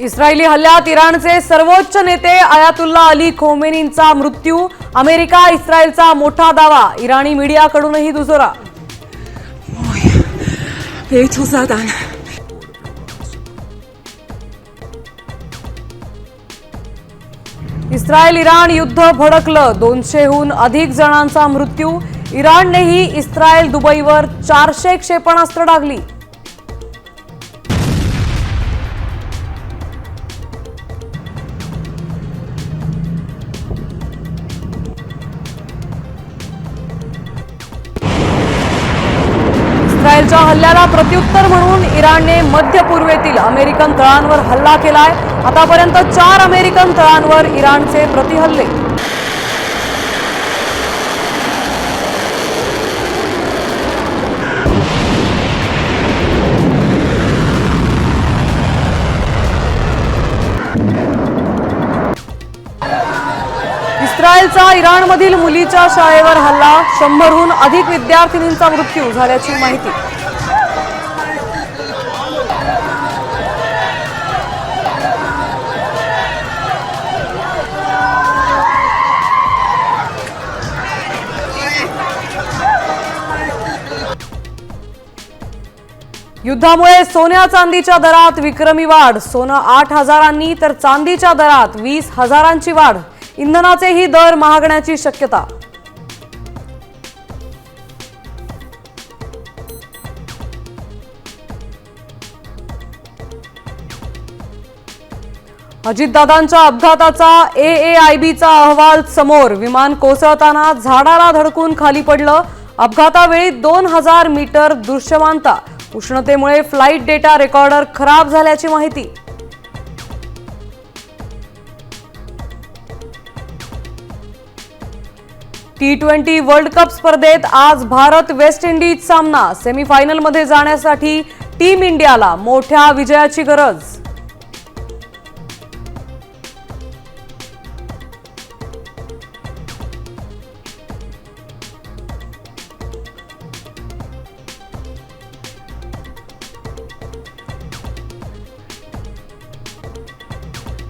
Israeli हल्ल्यात इराणचे सर्वोच्च नेते आयातुल्ला अली खोमेनींचा मृत्यू। अमेरिका इस्रायलचा मोठा दावा, इराणी मीडियाकडूनही दुजोरा। इस्रायल इराण युद्ध भडकलं, 200हून अधिक जणांचा मृत्यू। इराणनेही इस्रायल दुबईवर 400 क्षेपणास्त्र डागली। इस्रायलच्या हल्ल्याला प्रत्युत्तर म्हणून इराणने मध्य पूर्वेतील अमेरिकन तळांवर हल्ला केलाय। आतापर्यंत 4 अमेरिकन तळांवर इराणचे प्रतिहल्ले। इस्रायलचा इराणमधील मुलीच्या शाळेवर हल्ला, 100हून अधिक विद्यार्थिनींचा मृत्यू झाल्याची माहिती। युद्धामुळे सोन्या चांदीच्या दरात विक्रमी वाढ, सोनं 8,000 तर चांदीच्या दरात 20,000ची वाढ। इंधनाचेही दर महागण्याची शक्यता। अजितदादांच्या अपघाताचा AAIBचा अहवाल समोर, विमान कोसळताना झाडाला धडकून खाली पडलं। अपघातावेळी 2000 मीटर दृश्यमानता, उष्णतेमुळे फ्लाइट डेटा रेकॉर्डर खराब झाल्याची माहिती। T20 वर्ल्ड कप स्पर्धेत आज भारत वेस्ट इंडीज सामना, सेमीफायनलमध्ये जाण्यासाठी टीम इंडियाला मोठ्या विजयाची गरज।